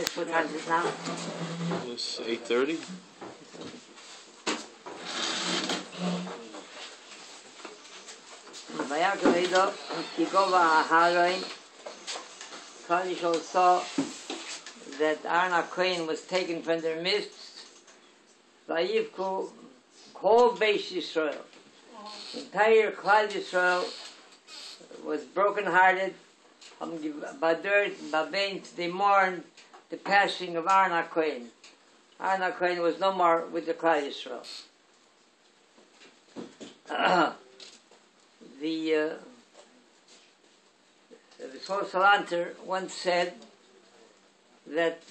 Emes, what time is it now? It's 8:30. Vayakov Kikova Aharon, Kadishol saw that Aharon HaKohen was taken from their midst. Vayivku Kol Beis Yisrael. Entire Klal Yisrael was broken-hearted. They mourned the passing of Aharon HaKohen. Aharon HaKohen was no more with the Klal Yisrael. The Salanter once said that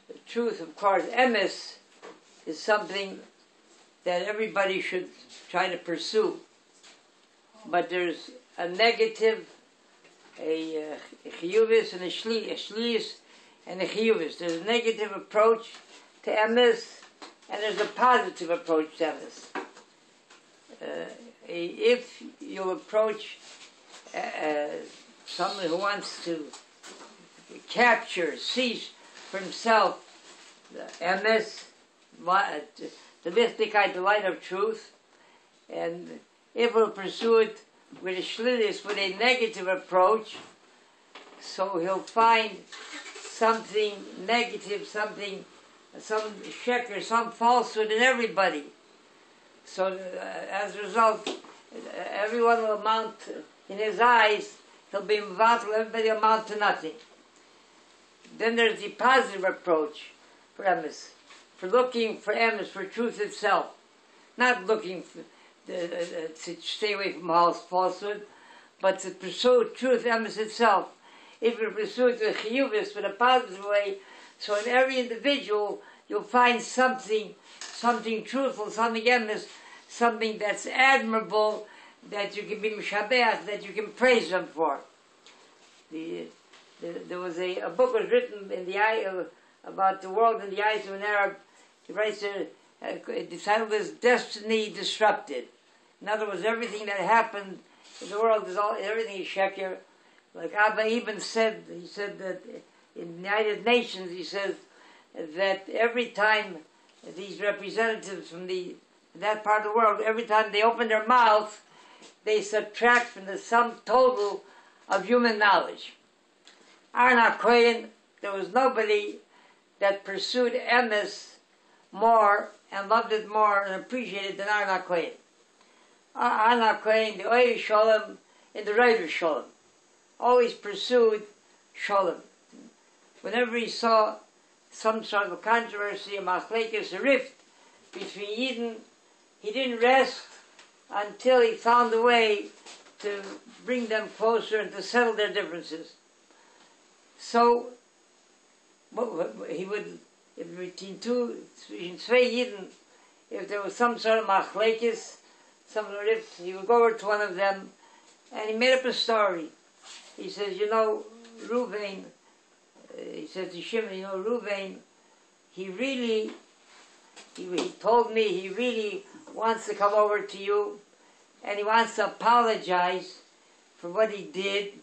the truth, of course, emes, is something that everybody should try to pursue. But there's a negative, a chiyuvis and a shlius and a chiyuvis. There's a negative approach to emes, and there's a positive approach to emes. If you approach someone who wants to seize for himself the emes, the Lichtigkeit, the light of truth, and if we'll pursue it with a shlilis, with a negative approach, so he'll find something negative, some sheker, some falsehood in everybody. So as a result, everyone will amount, in his eyes, he'll be mevatel, everybody will amount to nothing. Then there's the positive approach for emes, for looking for emes, for truth itself. Not looking to stay away from falsehood, but to pursue truth, emes itself. If you pursue it with chiyuvis, in a positive way, so in every individual you'll find something truthful, something emes, something that's admirable, that you can be mishabeach, that you can praise them for. There was a book was written in the eye about the world in the eyes of an Arab. He writes the title is Destiny Disrupted. In other words, everything that happened in the world everything is sheker. Like Abba Ibn said, he said that in the United Nations, he says that every time these representatives from that part of the world, every time they open their mouth, they subtract from the sum total of human knowledge. Aharon HaKohen, there was nobody that pursued emes more and loved it more and appreciated than Aharon HaKohen. Aharon HaKohen, the Oyer Shalom in the Rabbi Shalom, always pursued Shalom. Whenever he saw some sort of controversy, a machlekes, a rift between Yidden, he didn't rest until he found a way to bring them closer and to settle their differences. So, he would, between two Yidden, if there was some sort of machlekes, some sort of rift, he would go over to one of them, and he made up a story. He says, Ruvain, he says to Shimon, Ruvain, he told me he really wants to come over to you, and he wants to apologize for what he did.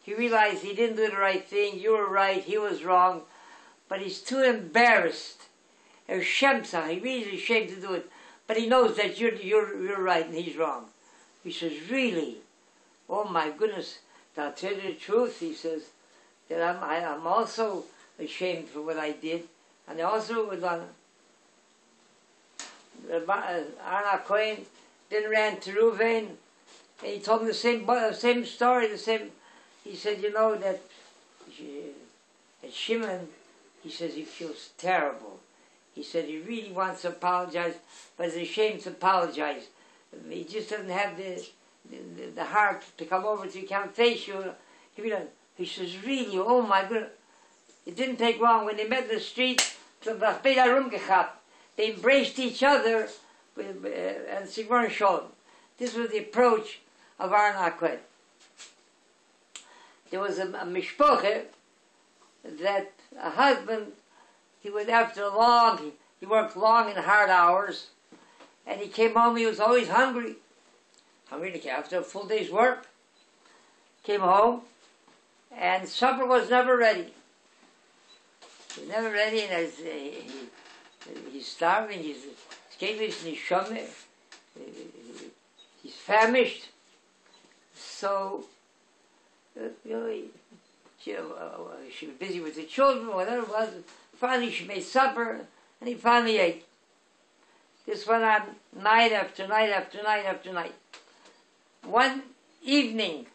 He realized he didn't do the right thing, you were right, he was wrong, but he's too embarrassed. He really is ashamed to do it, but he knows that you're right and he's wrong. He says, really? Oh my goodness, I'll tell you the truth, he says, that I'm also ashamed for what I did, and I also would want Aharon HaKohen then ran to Ruvain, and he told him the same story, he said, that Shimon, he says he feels terrible. He said he really wants to apologize, but he's ashamed to apologize. He just doesn't have the heart to come over to you, can't face you. He says, really, oh my goodness. It didn't take long. When they met in the street, they embraced each other and Sigmar Shalom. This was the approach of Aharon HaKohen. There was a mishpoche that a husband, he worked long and hard hours, and he came home, he was always hungry after a full day's work. Came home, and supper was never ready. He's never ready, and he's starving, he's famished. So, she was busy with the children, whatever it was. Finally, she made supper, and he finally ate. This went on night after night after night after night. One evening,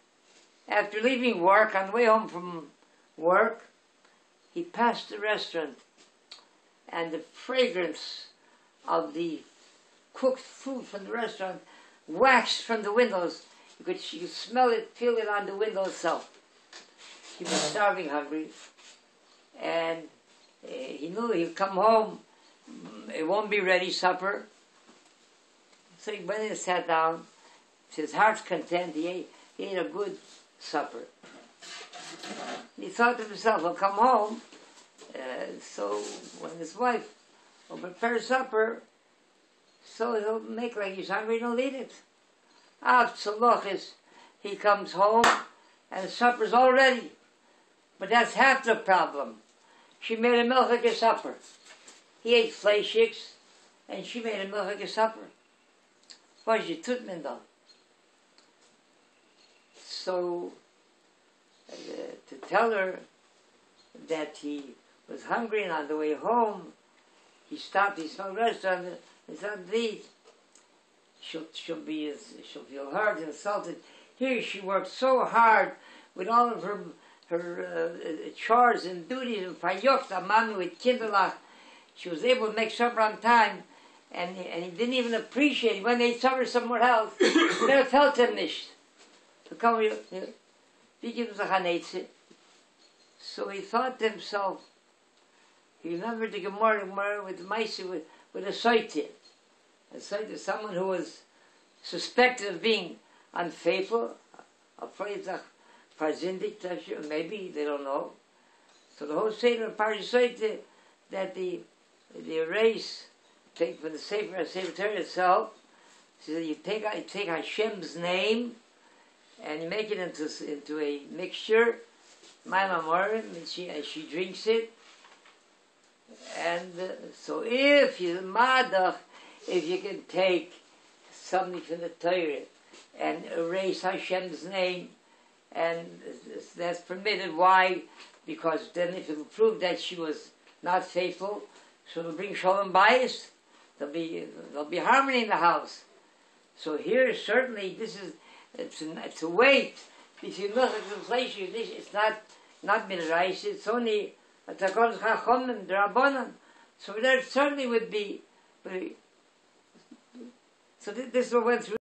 after leaving work, on the way home from work, he passed the restaurant, and the fragrance of the cooked food from the restaurant waxed from the windows. You could smell it, feel it on the window itself. He was starving, hungry, and he knew he'd come home, it won't be ready, supper. So he went in and sat down. To his heart's content, he ate a good supper. He thought to himself, he'll come home, so when his wife will prepare supper, so he'll make like he's hungry and he'll eat it. After Tzolochis, he comes home and the supper's all ready. But that's half the problem. She made a milchike supper. He ate fleischiks, and she made a milchike supper. Was she tut men dan? So, to tell her that he was hungry and on the way home, he stopped, he smelled the restaurant, and said, "Indeed, she'll feel hurt, insulted." Here she worked so hard with all of her chores and duties and payok, a man with kinderlach. She was able to make supper on time, and he didn't even appreciate it. When they ate supper somewhere else, there felt him nicht. So he thought to himself, he remembered the Gemara with Maisi, with a soite. A soite is someone who was suspected of being unfaithful, afraid of Parzindik, maybe, they don't know. So the whole Seder of Parshas that the erase, take for the Sefer Torah itself, so that you take Hashem's name and you make it into a mixture, Ma'am Amorim, and she drinks it. And so if you can take something from the Torah and erase Hashem's name, and that's permitted. Why? Because then if it will prove that she was not faithful, so it'll bring shalom bayis. There'll be harmony in the house. So here certainly it's a weight between milchik and flesh. It's not minerais. It's only a takon chachom and drabanan. So there certainly would be. So this is what went through.